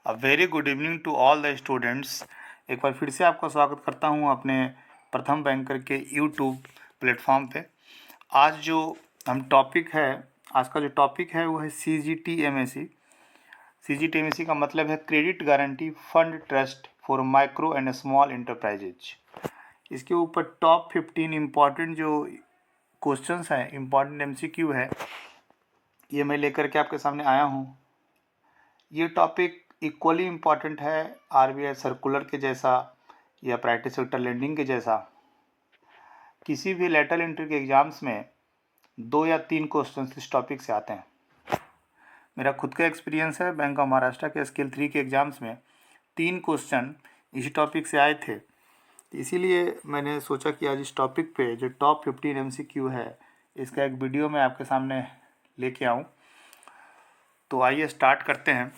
A very good evening to all the students. एक बार फिर से आपका स्वागत करता हूं अपने प्रथम बैंकर के यूट्यूब प्लेटफॉर्म पे। आज जो आज का जो टॉपिक है वो है CGTMAC। CGTMAC का मतलब है credit guarantee fund trust for micro and small enterprises. इसके ऊपर टॉप 15 इम्पॉर्टेंट जो क्वेश्चंस हैं, इम्पॉर्टेंट MCQ है, ये मैं लेकर के आपके सामने आया हूँ। ये टॉपिक इक्वली इम्पॉर्टेंट है RBI सर्कुलर के जैसा या प्राइवेट सेक्टर लेंडिंग के जैसा। किसी भी लेटरल एंट्री के एग्जाम्स में 2 या 3 क्वेश्चन इस टॉपिक से आते हैं। मेरा खुद का एक्सपीरियंस है, बैंक ऑफ महाराष्ट्र के स्केल 3 के एग्जाम्स में 3 क्वेश्चन इसी टॉपिक से आए थे। इसीलिए मैंने सोचा कि आज इस टॉपिक पे जो टॉप 15 MCQ है, इसका एक वीडियो मैं आपके सामने लेके आऊँ। तो आइए स्टार्ट करते हैं।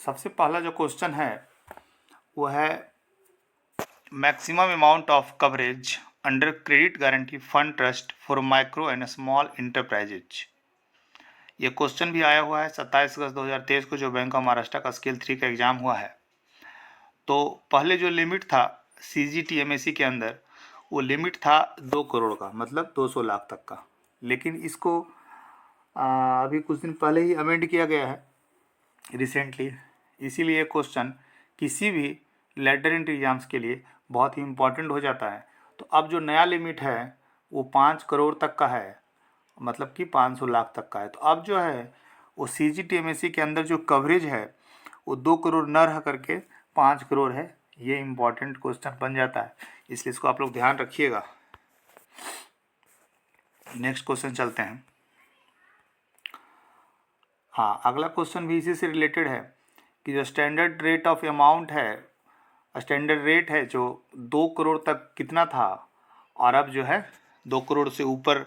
सबसे पहला जो क्वेश्चन है वो है maximum amount of coverage under credit guarantee fund trust for micro and small enterprises. ये क्वेश्चन भी आया हुआ है 27 अगस्त 2023 को, जो बैंक ऑफ महाराष्ट्र का स्केल 3 का एग्जाम हुआ है। तो पहले जो लिमिट था CGTMAC के अंदर, वो लिमिट था 2 करोड़ का, मतलब 200 लाख तक का। लेकिन इसको अभी कुछ दिन पहले ही अमेंड किया गया है रिसेंटली। इसीलिए क्वेश्चन किसी भी लेटर एंट्री एग्जाम्स के लिए बहुत ही इम्पॉर्टेंट हो जाता है। तो अब जो नया लिमिट है वो 5 करोड़ तक का है, मतलब कि 500 लाख तक का है। तो अब जो है वो CGTMAC के अंदर जो कवरेज है वो 2 करोड़ न रह करके 5 करोड़ है। ये इम्पॉर्टेंट क्वेश्चन बन जाता है, इसलिए इसको आप लोग ध्यान रखिएगा। नेक्स्ट क्वेश्चन चलते हैं। हाँ, अगला क्वेश्चन भी इसी से रिलेटेड है कि जो स्टैंडर्ड रेट ऑफ अमाउंट है, स्टैंडर्ड रेट है जो 2 करोड़ तक कितना था, और अब जो है 2 करोड़ से ऊपर,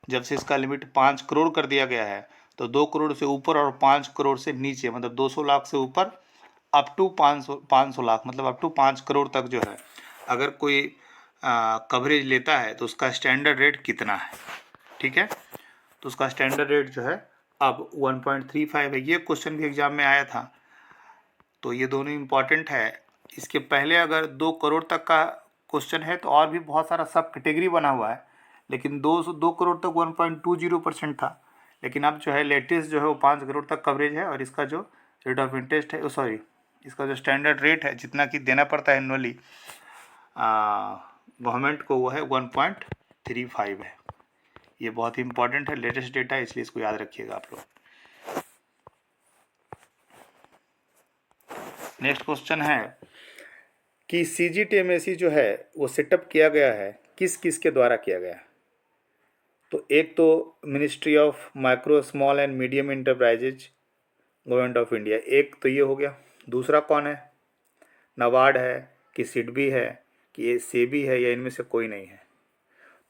जब से इसका लिमिट 5 करोड़ कर दिया गया है, तो 2 करोड़ से ऊपर और 5 करोड़ से नीचे, मतलब 200 लाख से ऊपर अप टू 500 लाख, मतलब अप टू 5 करोड़ तक जो है अगर कोई कवरेज लेता है तो उसका स्टैंडर्ड रेट कितना है। ठीक है, तो उसका स्टैंडर्ड रेट जो है अब 1.35 है। ये क्वेश्चन भी एग्जाम में आया था, तो ये दोनों इम्पॉर्टेंट है। इसके पहले अगर 2 करोड़ तक का क्वेश्चन है तो और भी बहुत सारा सब कैटेगरी बना हुआ है, लेकिन 2 करोड़ तक 1.20% था। लेकिन अब जो है लेटेस्ट जो है वो 5 करोड़ तक कवरेज है, और इसका जो रेट ऑफ इंटरेस्ट है, सॉरी, इसका जो स्टैंडर्ड रेट है जितना कि देना पड़ता है एनुअली गवर्नमेंट को, वो है 1.35 है। ये बहुत ही इंपॉर्टेंट है, लेटेस्ट डेटा है, इसलिए इसको याद रखिएगा आप लोग। नेक्स्ट क्वेश्चन है कि CGTMAC जो है वो सेटअप किया गया है किस किस के द्वारा किया गया है। तो एक तो ministry of micro small and medium enterprises, government of India, एक तो ये हो गया। दूसरा कौन है, नाबार्ड है कि सिडबी है कि ये सेबी है, या इनमें से कोई नहीं है।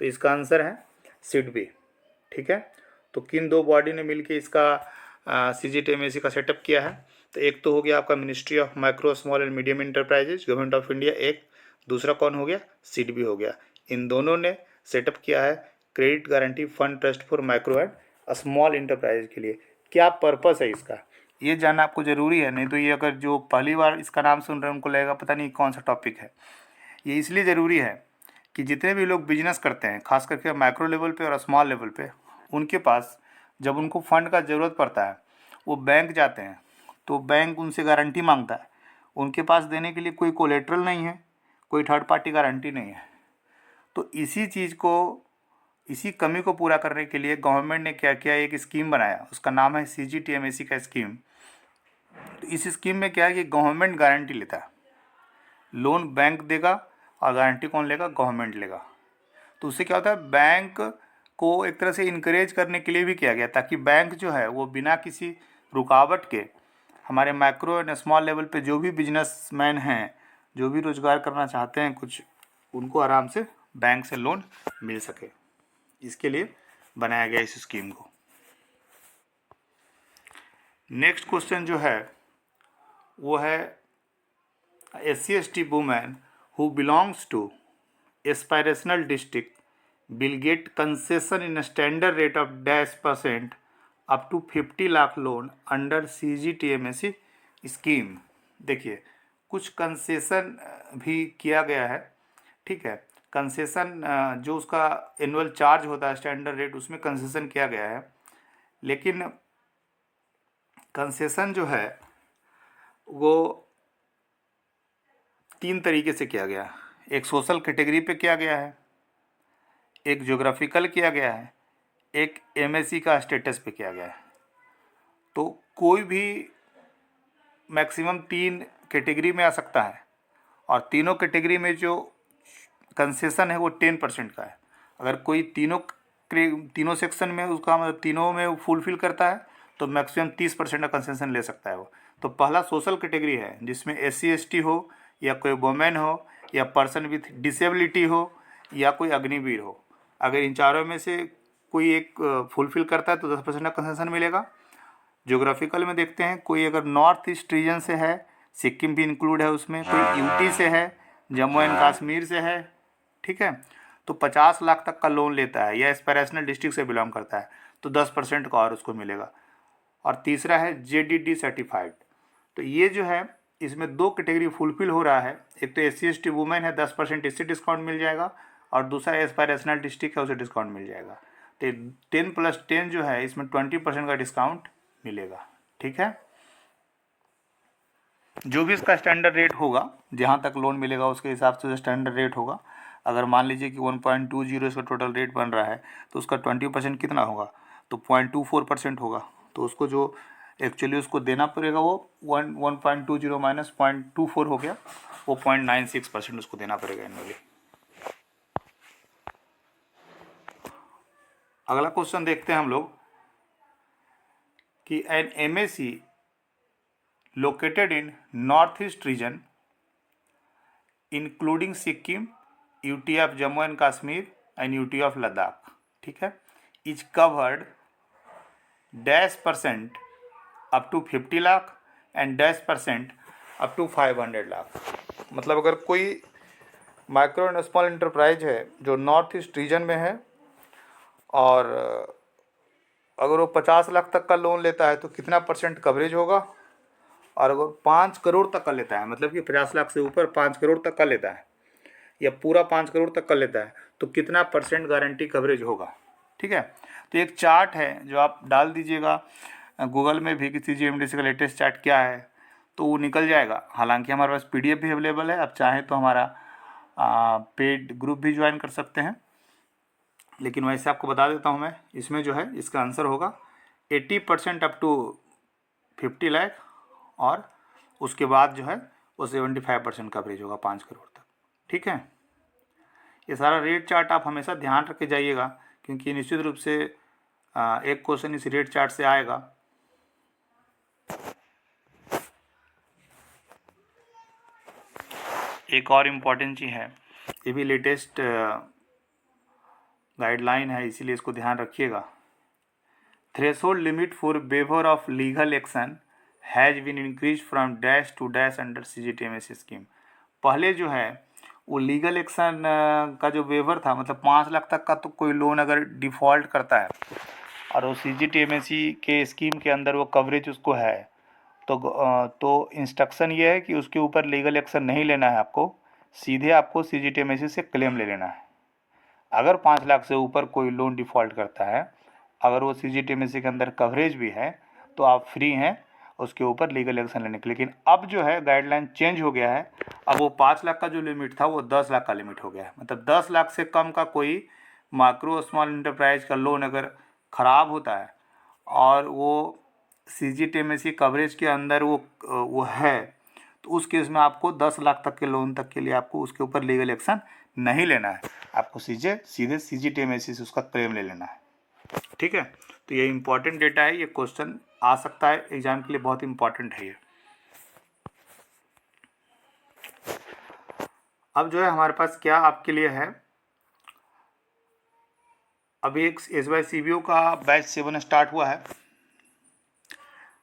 तो इसका आंसर है सिडबी। ठीक है, तो किन 2 बॉडी ने मिलकर इसका CGTMAC का सेटअप किया है। तो एक तो हो गया आपका ministry of micro small and medium enterprises, government of India एक। दूसरा कौन हो गया, सिडबी हो गया। इन दोनों ने सेटअप किया है credit guarantee fund trust for micro and small enterprise के लिए। क्या पर्पस है इसका, ये जानना आपको ज़रूरी है, नहीं तो ये अगर जो पहली बार इसका नाम सुन रहे हैं उनको लगेगा पता नहीं कौन सा टॉपिक है। ये इसलिए ज़रूरी है कि जितने भी लोग बिजनेस करते हैं, खास करके माइक्रो लेवल पे और स्मॉल लेवल पे, उनके पास जब उनको फंड का ज़रूरत पड़ता है, वो बैंक जाते हैं तो बैंक उनसे गारंटी मांगता है। उनके पास देने के लिए कोई कोलेट्रल नहीं है, कोई थर्ड पार्टी गारंटी नहीं है। तो इसी कमी को पूरा करने के लिए गवर्नमेंट ने क्या किया, एक स्कीम बनाया, उसका नाम है CGTMAC का स्कीम। तो इस स्कीम में क्या है कि गवर्नमेंट गारंटी लेता है, लोन बैंक देगा और गारंटी कौन लेगा, गवर्नमेंट लेगा। तो उससे क्या होता है, बैंक को एक तरह से इनकरेज करने के लिए भी किया गया, ताकि बैंक जो है वो बिना किसी रुकावट के हमारे माइक्रो एंड स्मॉल लेवल पे जो भी बिजनेसमैन हैं, जो भी रोजगार करना चाहते हैं कुछ, उनको आराम से बैंक से लोन मिल सके। इसके लिए बनाया गया इस स्कीम को। नेक्स्ट क्वेश्चन जो है वो है SC/ST women who belongs to aspirational district will get concession in a standard rate of -% up to 50 lakh loan under CGTMSE scheme. देखिए कुछ कंसेशन भी किया गया है, ठीक है। कंसेशन जो उसका एनुअल चार्ज होता है स्टैंडर्ड रेट, उसमें कंसेशन किया गया है, लेकिन कंसेशन जो है वो 3 तरीके से किया गया। एक सोशल कैटेगरी पे किया गया है, एक ज्योग्राफिकल किया गया है, एक MSE का स्टेटस पे किया गया है। तो कोई भी मैक्सिमम 3 कैटेगरी में आ सकता है, और तीनों कैटेगरी में जो कंसेशन है वो 10% का है। अगर कोई तीनों सेक्शन में उसका मतलब तीनों में फुलफिल करता है तो मैक्सिमम 30% का कंसेशन ले सकता है वो। तो पहला सोशल कैटेगरी है जिसमें SC ST हो, या कोई वुमेन हो, या पर्सन विथ डिसेबिलिटी हो, या कोई अग्निवीर हो। अगर इन चारों में से कोई एक फुलफिल करता है तो 10% का कंसेशन मिलेगा। ज्योग्राफिकल में देखते हैं, कोई अगर नॉर्थ ईस्ट रीजन से है, सिक्किम भी इंक्लूड है उसमें, कोई UT से है, जम्मू एंड कश्मीर से है, ठीक है, तो 50 लाख तक का लोन लेता है, या एस्पिरेशनल डिस्ट्रिक्ट से बिलोंग करता है तो 10% का और उसको मिलेगा। और तीसरा है JDD सर्टिफाइड। तो ये जो है इसमें 2 कैटेगरी फुलफिल हो रहा है। एक तो SC ST वुमेन है, 10% इससे डिस्काउंट मिल जाएगा, और दूसरा एस्पिरेशनल डिस्ट्रिक्ट है, उसे डिस्काउंट मिल जाएगा। तो 10+10 जो है इसमें 20% का डिस्काउंट मिलेगा, ठीक है। जो भी इसका स्टैंडर्ड रेट होगा, जहाँ तक लोन मिलेगा उसके हिसाब से स्टैंडर्ड रेट होगा। अगर मान लीजिए कि 1.20 इसका टोटल रेट बन रहा है तो उसका 20% कितना होगा, तो 0.24% होगा। तो उसको जो एक्चुअली उसको देना पड़ेगा वो 1.20 माइनस 0.24 हो गया, वो 0.96% उसको देना पड़ेगा एनुअली। अगला क्वेश्चन देखते हैं हम लोग कि N MSE located in northeast region including Sikkim, UT of Jammu and Kashmir and UT of Ladakh, ठीक है, is covered -% up to 50 lakh and -% up to 500 lakh. मतलब अगर कोई माइक्रो एंड स्मॉल इंटरप्राइज है जो नॉर्थ ईस्ट रीजन में है, और अगर वो 50 लाख तक का लोन लेता है तो कितना % कवरेज होगा, और अगर 5 करोड़ तक का लेता है, मतलब कि 50 लाख से ऊपर 5 करोड़ तक का लेता है, या पूरा 5 करोड़ तक का लेता है, तो कितना % गारंटी कवरेज होगा, ठीक है। तो एक चार्ट है जो आप डाल दीजिएगा गूगल में भी कि CGMDC का लेटेस्ट चार्ट क्या है, तो वो निकल जाएगा। हालांकि हमारे पास PDF भी अवेलेबल है, आप चाहें तो हमारा पेड ग्रुप भी ज्वाइन कर सकते हैं, लेकिन वैसे आपको बता देता हूँ मैं। इसमें जो है इसका आंसर होगा 80% अप टू 50 लाख, और उसके बाद जो है वो 75% कवरेज होगा 5 करोड़ तक, ठीक है। ये सारा रेट चार्ट आप हमेशा ध्यान रख के जाइएगा, क्योंकि निश्चित रूप से एक क्वेश्चन इस रेट चार्ट से आएगा। एक और इम्पॉर्टेंट चीज़ है, ये भी लेटेस्ट गाइडलाइन है, इसीलिए इसको ध्यान रखिएगा। Threshold limit for waiver of legal action has been increase from dash to dash under CGTMSE scheme. पहले जो है वो लीगल एक्शन का जो वेवर था, मतलब 5 लाख तक का तो कोई लोन अगर डिफ़ॉल्ट करता है और वो CGTMSE के स्कीम के अंदर वो कवरेज उसको है, तो इंस्ट्रक्शन ये है कि उसके ऊपर लीगल एक्शन नहीं लेना है आपको, सीधे आपको CGTMSE से क्लेम ले लेना है। अगर 5 लाख से ऊपर कोई लोन डिफ़ॉल्ट करता है, अगर वो CGTMSE के अंदर कवरेज भी है, तो आप फ्री हैं उसके ऊपर लीगल एक्शन लेने के। लेकिन अब जो है गाइडलाइन चेंज हो गया है, अब वो 5 लाख का जो लिमिट था वो 10 लाख का लिमिट हो गया है। मतलब 10 लाख से कम का कोई माइक्रो स्मॉल इंटरप्राइज का लोन अगर ख़राब होता है और वो CGTMSE कवरेज के अंदर वो है, तो उस केस में आपको 10 लाख तक के लोन तक के लिए आपको उसके ऊपर लीगल एक्शन नहीं लेना है, आपको सीधे CGTMSE से उसका क्लेम ले लेना है, ठीक है। तो ये इम्पॉर्टेंट डेटा है, ये क्वेश्चन आ सकता है एग्जाम के लिए, बहुत इम्पॉर्टेंट है ये। अब जो है हमारे पास क्या आपके लिए है, अभी एक SBI CBO का बैच 7 स्टार्ट हुआ है,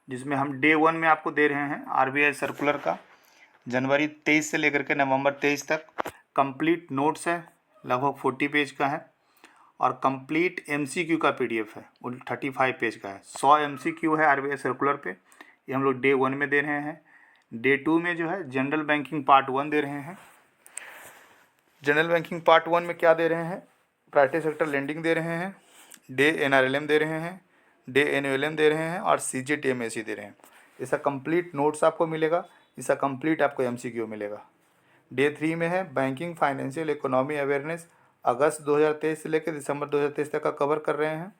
जिसमें हम डे 1 में आपको दे रहे हैं RBI सर्कुलर का, जनवरी 23 से लेकर के नवंबर 23 तक कंप्लीट नोट्स है, लगभग 40 पेज का है, और कंप्लीट एमसीक्यू का पीडीएफ है, वो 35 पेज का है। 100 एमसीक्यू है आरबीआई सर्कुलर पे, ये हम लोग डे 1 में दे रहे हैं। डे 2 में जो है जनरल बैंकिंग पार्ट 1 दे रहे हैं। जनरल बैंकिंग पार्ट 1 में क्या दे रहे हैं, प्राइवेट सेक्टर लेंडिंग दे रहे हैं, डे एनआरएलएम दे रहे हैं, डे एनयूएलएम दे रहे हैं और सीजीटीएमएसी दे रहे हैं। इसका कंप्लीट नोट्स आपको मिलेगा, इसका कंप्लीट आपको एमसीक्यू मिलेगा। डे 3 में है बैंकिंग फाइनेंशियल इकोनॉमी अवेयरनेस, अगस्त 2023 से लेकर दिसंबर 2023 तक का कवर कर रहे हैं।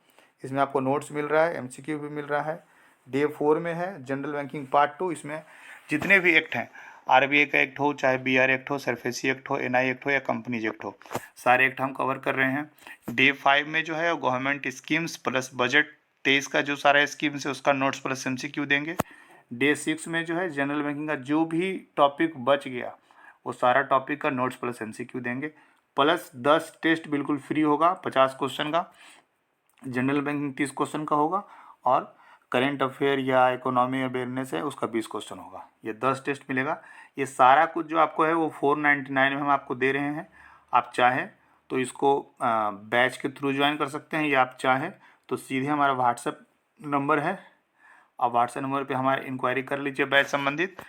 इसमें आपको नोट्स मिल रहा है, एमसीक्यू भी मिल रहा है। डे 4 में है जनरल बैंकिंग पार्ट 2, इसमें जितने भी एक्ट हैं, आरबीआई का एक्ट हो, चाहे बीआर एक्ट हो, सरफेसी एक्ट हो, एनआई एक्ट हो या कंपनीज एक्ट हो, सारे एक्ट हम कवर कर रहे हैं। डे 5 में जो है गवर्नमेंट स्कीम्स प्लस बजट 23 का जो सारा स्कीम्स है उसका नोट्स प्लस एमसीक्यू देंगे। डे 6 में जो है जनरल बैंकिंग का जो भी टॉपिक बच गया वो सारा टॉपिक का नोट्स प्लस एमसीक्यू देंगे, प्लस 10 टेस्ट बिल्कुल फ्री होगा 50 क्वेश्चन का। जनरल बैंकिंग 30 क्वेश्चन का होगा और करेंट अफेयर या इकोनॉमी अवेयरनेस है उसका 20 क्वेश्चन होगा। ये 10 टेस्ट मिलेगा। ये सारा कुछ जो आपको है वो 499 में हम आपको दे रहे हैं। आप चाहें तो इसको बैच के थ्रू ज्वाइन कर सकते हैं, या आप चाहें तो सीधे हमारा व्हाट्सएप नंबर है, आप व्हाट्सएप नंबर पे हमारे इंक्वायरी कर लीजिए बैच संबंधित।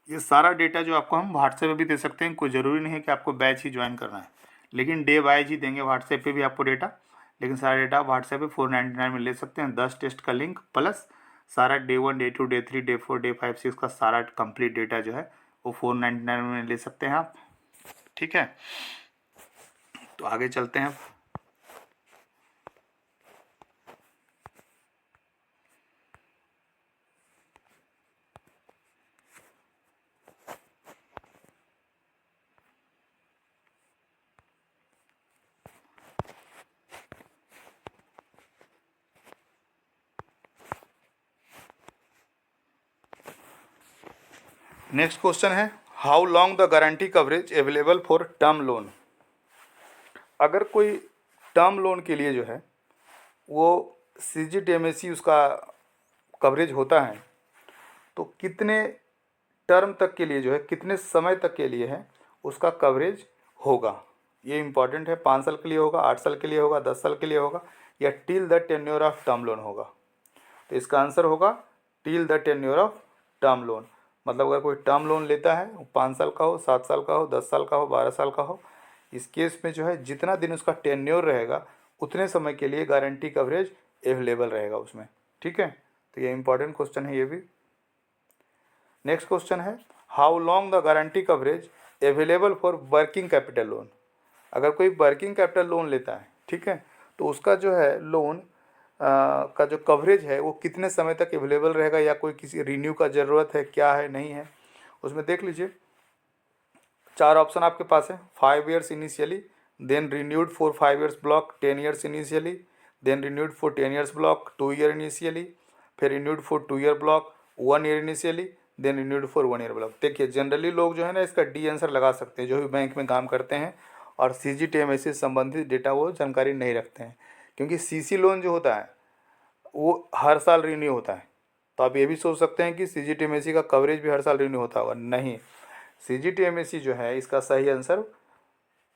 ये सारा डेटा जो आपको हम व्हाट्सएप पे भी दे सकते हैं, कोई ज़रूरी नहीं है कि आपको बैच ही ज्वाइन करना है, लेकिन डे वाइज ही देंगे व्हाट्सएप पे भी आपको डेटा। लेकिन सारा डेटा व्हाट्सएप पे 499 में ले सकते हैं। 10 टेस्ट का लिंक प्लस सारा day 1, day 2, day 3, day 4, day 5, 6 का सारा कंप्लीट डेटा जो है वो 499 में ले सकते हैं आप। ठीक है, तो आगे चलते हैं। नेक्स्ट क्वेश्चन है how long the guarantee coverage available for term loan. अगर कोई टर्म लोन के लिए जो है वो सीजीटीएमएसी उसका कवरेज होता है तो कितने टर्म तक के लिए जो है, कितने समय तक के लिए है उसका कवरेज होगा, ये इंपॉर्टेंट है। 5 साल के लिए होगा, 8 साल के लिए होगा, 10 साल के लिए होगा, या till the tenure of term loan होगा। तो इसका आंसर होगा till the tenure of term loan. मतलब अगर कोई टर्म लोन लेता है वो 5 साल का हो, 7 साल का हो, 10 साल का हो, 12 साल का हो, इस केस में जो है जितना दिन उसका टेन्योर रहेगा उतने समय के लिए गारंटी कवरेज अवेलेबल रहेगा उसमें। ठीक है, तो ये इंपॉर्टेंट क्वेश्चन है ये भी। नेक्स्ट क्वेश्चन है how long the guarantee coverage available for working capital loan. अगर कोई वर्किंग कैपिटल लोन लेता है, ठीक है, तो उसका जो है लोन का जो कवरेज है वो कितने समय तक अवेलेबल रहेगा, या कोई किसी रिन्यू का ज़रूरत है, क्या है, नहीं है, उसमें देख लीजिए। 4 ऑप्शन आपके पास है। 5 years initially, then renewed for 5 years block, 10 years initially, then renewed for 10 years block, 2 year initially, फिर renewed for 2 year block, 1 year initially, then renewed for 1 year block. देखिए जनरली लोग जो है ना इसका डी आंसर लगा सकते हैं जो भी बैंक में काम करते हैं और सीजीटीएमएसी से संबंधित डेटा वो जानकारी नहीं रखते हैं, क्योंकि सीसी लोन जो होता है वो हर साल रिन्यू होता है। तो आप ये भी सोच सकते हैं कि सीजीटीएमएसी का कवरेज भी हर साल रिन्यू होता होगा, नहीं। सीजीटीएमएसी जो है इसका सही आंसर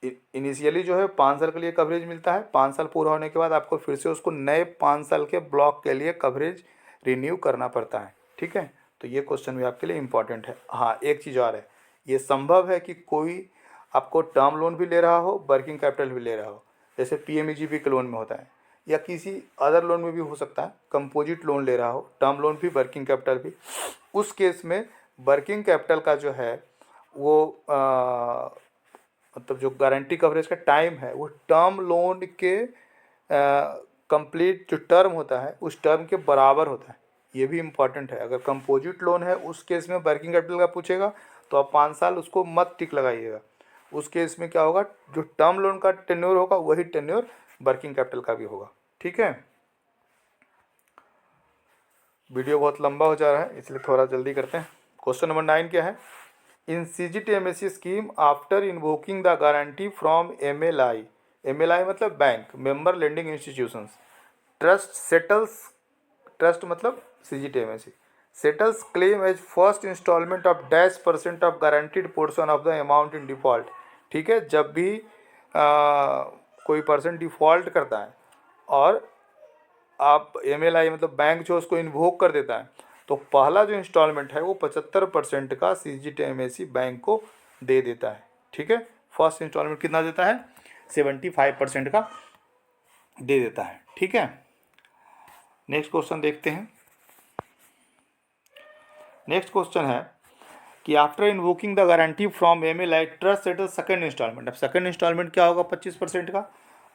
इनिशियली जो है 5 साल के लिए कवरेज मिलता है। 5 साल पूरा होने के बाद आपको फिर से उसको नए 5 साल के ब्लॉक के लिए कवरेज रिन्यू करना पड़ता है। ठीक है, तो ये क्वेश्चन भी आपके लिए इम्पॉर्टेंट है। हाँ, एक चीज़ और है, ये संभव है कि कोई आपको टर्म लोन भी ले रहा हो, वर्किंग कैपिटल भी ले रहा हो, जैसे पीएमईजीपी के लोन में होता है, या किसी अदर लोन में भी हो सकता है, कंपोजिट लोन ले रहा हो, टर्म लोन भी वर्किंग कैपिटल भी। उस केस में वर्किंग कैपिटल का जो है वो मतलब जो गारंटी कवरेज का टाइम है वो टर्म लोन के कंप्लीट जो टर्म होता है उस टर्म के बराबर होता है। ये भी इम्पॉर्टेंट है। अगर कंपोजिट लोन है उस केस में वर्किंग कैपिटल का पूछेगा तो आप 5 साल उसको मत टिक लगाइएगा। उस केस में क्या होगा, जो टर्म लोन का टेन्योर होगा वही टेन्योर वर्किंग कैपिटल का भी होगा। ठीक है, वीडियो बहुत लंबा हो जा रहा है इसलिए थोड़ा जल्दी करते हैं। क्वेश्चन नंबर 9 क्या है, in CGTMSE scheme after invoking the guarantee from MLI, MLI मतलब bank, member lending institutions, trust settles, trust मतलब CGTMSE settles claim as first instalment of -% of guaranteed portion of the amount in default. ठीक है, जब भी कोई person default करता है और आप MLI मतलब बैंक जो उसको इन्वोक कर देता है, तो पहला जो इंस्टॉलमेंट है वो 75% का CGTMAC बैंक को दे देता है। ठीक है, फर्स्ट इंस्टॉलमेंट कितना देता है? 75% का दे देता है। ठीक है, नेक्स्ट क्वेश्चन देखते हैं। नेक्स्ट क्वेश्चन है कि after invoking the guarantee from MLI trust settle second instalment. अब सेकंड इंस्टॉलमेंट क्या होगा? 25% का,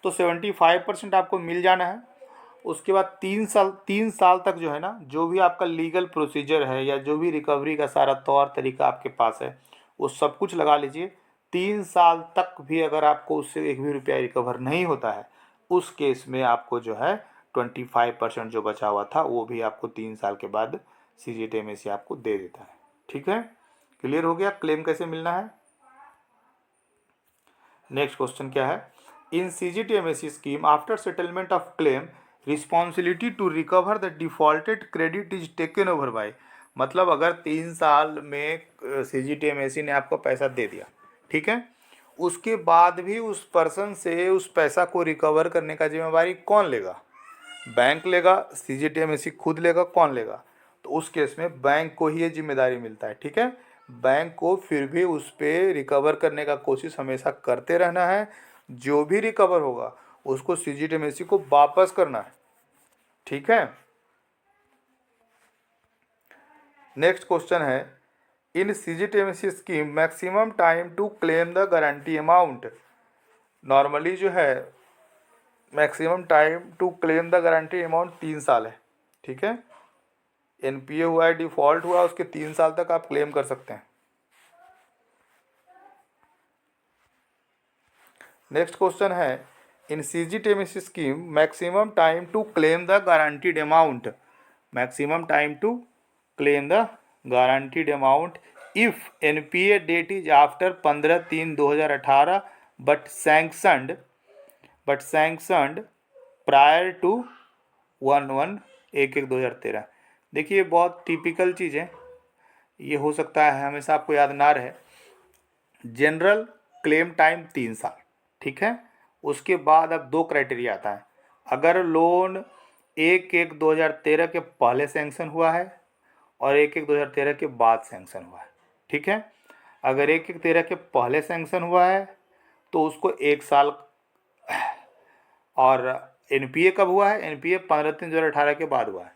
तो 75% आपको मिल जाना है। उसके बाद 3 साल तक जो है ना, जो भी आपका लीगल प्रोसीजर है या जो भी रिकवरी का सारा तौर तरीका आपके पास है वो सब कुछ लगा लीजिए। 3 साल तक भी अगर आपको उससे एक भी रुपया रिकवर नहीं होता है, उस केस में आपको जो है 25% जो बचा हुआ था वो भी आपको 3 साल के बाद CGTMAC आपको दे देता है। ठीक है, क्लियर हो गया क्लेम कैसे मिलना है। नेक्स्ट क्वेश्चन क्या है? In CGTMAC scheme after settlement of claim responsibility to recover the defaulted credit is taken over by. मतलब अगर 3 साल में CGTMAC ने आपको पैसा दे दिया, ठीक है, उसके बाद भी उस पर्सन से उस पैसा को रिकवर करने का जिम्मेवारी कौन लेगा? बैंक लेगा, CGTMAC खुद लेगा, कौन लेगा? तो उस केस में बैंक को ही ये जिम्मेदारी मिलता है। ठीक है, बैंक को फिर भी उस पर रिकवर करने का कोशिश हमेशा करते रहना है। जो भी रिकवर होगा उसको CGTMAC को वापस करना है। ठीक है, नेक्स्ट क्वेश्चन है in CGTMAC scheme maximum time to claim the guarantee amount. Normally जो है maximum time to claim the guarantee amount 3 साल है। ठीक है, NPA हुआ है, डिफॉल्ट हुआ, उसके 3 साल तक आप क्लेम कर सकते हैं। नेक्स्ट क्वेश्चन है in CGTMAC scheme maximum time to claim the guaranteed amount. Maximum time to claim the guaranteed amount if NPA date is after 15/3/2018 but sanctioned prior to 1/1/2013। देखिए बहुत टिपिकल चीज़ है, ये हो सकता है हमेशा आपको याद ना रहे। जनरल क्लेम टाइम 3 साल, ठीक है। उसके बाद अब 2 क्राइटेरिया आता है। अगर लोन 1/1/2013 के पहले सैंक्शन हुआ है और 1/1/2013 के बाद सैंक्शन हुआ है, ठीक है। अगर 1/1/13 के पहले सैंक्शन हुआ है तो उसको 1 साल, और NPA कब हुआ है? NPA 15/3/2018 के बाद हुआ है।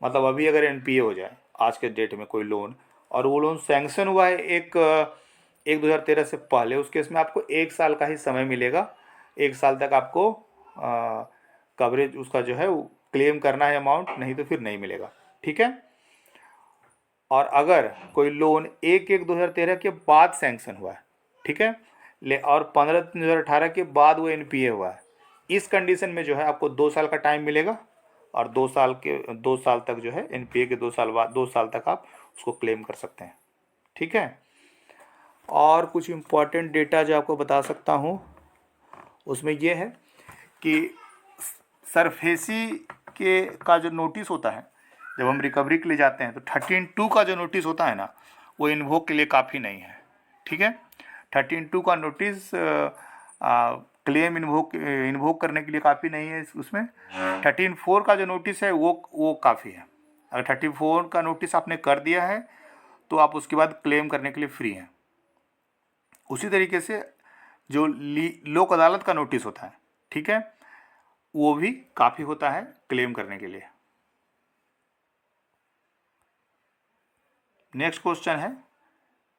मतलब अभी अगर NPA हो जाए आज के डेट में कोई लोन और वो लोन सैंक्शन हुआ है 1/1/2013 से पहले, उस केस में आपको 1 साल का ही समय मिलेगा। 1 साल तक आपको कवरेज उसका जो है वो क्लेम करना है अमाउंट, नहीं तो फिर नहीं मिलेगा। ठीक है, और अगर कोई लोन 1/1/2013 के बाद सैंक्शन हुआ है, ठीक है, और 15/3/2018 के बाद वो NPA हुआ है, इस कंडीशन में जो है आपको 2 साल का टाइम मिलेगा और 2 साल तक जो है NPA के 2 साल बाद 2 साल तक आप उसको क्लेम कर सकते हैं। ठीक है, और कुछ इम्पॉर्टेंट डेटा जो आपको बता सकता हूँ उसमें ये है कि सरफेसी का जो नोटिस होता है जब हम रिकवरी के लिए जाते हैं तो 13(2) का जो नोटिस होता है ना, वो इन्वोक के लिए काफ़ी नहीं है। ठीक है, 13(2) का नोटिस क्लेम इन्वोक करने के लिए काफ़ी नहीं है। उसमें 13(4) का जो नोटिस है वो काफ़ी है। अगर 13(4) का नोटिस आपने कर दिया है तो आप उसके बाद क्लेम करने के लिए फ्री हैं। उसी तरीके से जो लोक अदालत का नोटिस होता है, ठीक है, वो भी काफ़ी होता है क्लेम करने के लिए। नेक्स्ट क्वेश्चन है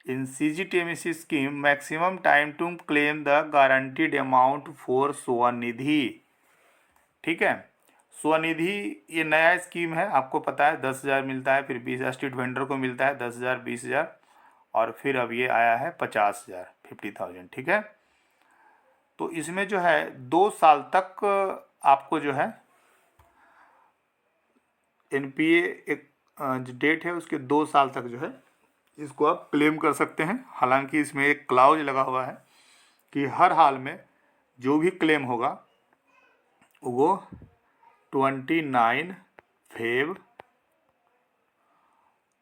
in CGTMAC scheme maximum time to claim the guaranteed amount for Svanidhi. ठीक है, स्वनिधि ये नया स्कीम है, आपको पता है 10,000 मिलता है, फिर 20,000 स्ट्रीट वेंडर को मिलता है, 10,000, 20,000, और फिर अब ये आया है 50,000, 50,000। ठीक है, तो इसमें जो है 2 साल तक आपको जो है NPA एक जो डेट है उसके 2 साल तक जो है इसको आप क्लेम कर सकते हैं। हालांकि इसमें एक क्लाउज लगा हुआ है कि हर हाल में जो भी क्लेम होगा वो 29 Feb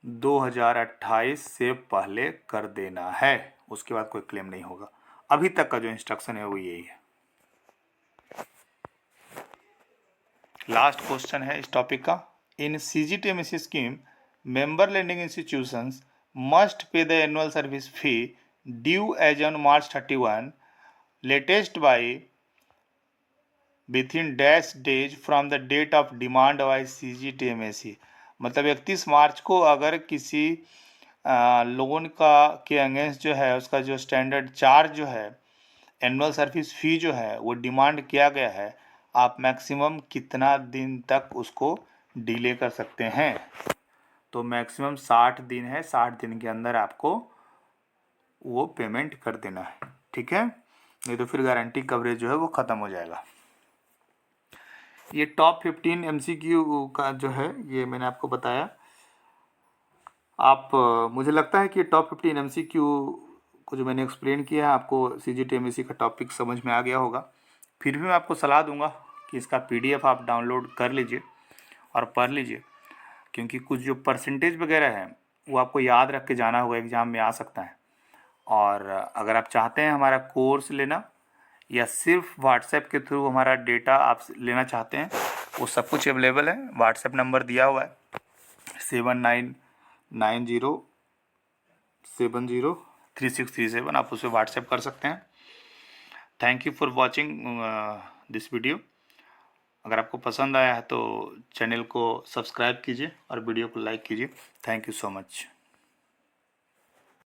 2028 से पहले कर देना है, उसके बाद कोई क्लेम नहीं होगा। अभी तक का जो इंस्ट्रक्शन है वो यही है। लास्ट क्वेश्चन है इस टॉपिक का। In CGTMSE scheme member lending institutions must pay the annual service fee due as on March 31 latest by within dash days from the date of demand by CGTMSE। मतलब 31 मार्च को अगर किसी loan का के against जो है उसका जो स्टैंडर्ड चार्ज जो है, एनुअल सर्विस फी जो है वो डिमांड किया गया है, आप मैक्सिमम कितना दिन तक उसको डिले कर सकते हैं? तो मैक्सिमम 60 दिन है, 60 दिन के अंदर आपको वो पेमेंट कर देना है, ठीक है? नहीं तो फिर गारंटी कवरेज जो है वो ख़त्म हो जाएगा। ये टॉप 15 MCQ का जो है ये मैंने आपको बताया। आप मुझे लगता है कि टॉप 15 MCQ को जो मैंने एक्सप्लेन किया है आपको CGTMSE का टॉपिक समझ में आ गया होगा। फिर भी मैं आपको सलाह दूंगा कि इसका PDF आप डाउनलोड कर लीजिए और पढ़ लीजिए, क्योंकि कुछ जो परसेंटेज वगैरह है वो आपको याद रख के जाना होगा, एग्ज़ाम में आ सकता है। और अगर आप चाहते हैं हमारा कोर्स लेना या सिर्फ व्हाट्सएप के थ्रू हमारा डेटा आप लेना चाहते हैं, वो सब कुछ अवेलेबल है। व्हाट्सएप नंबर दिया हुआ है 7990703637, आप उसे व्हाट्सएप कर सकते हैं। Thank you for watching this video. अगर आपको पसंद आया है तो चैनल को सब्सक्राइब कीजिए और वीडियो को लाइक कीजिए। Thank you so much.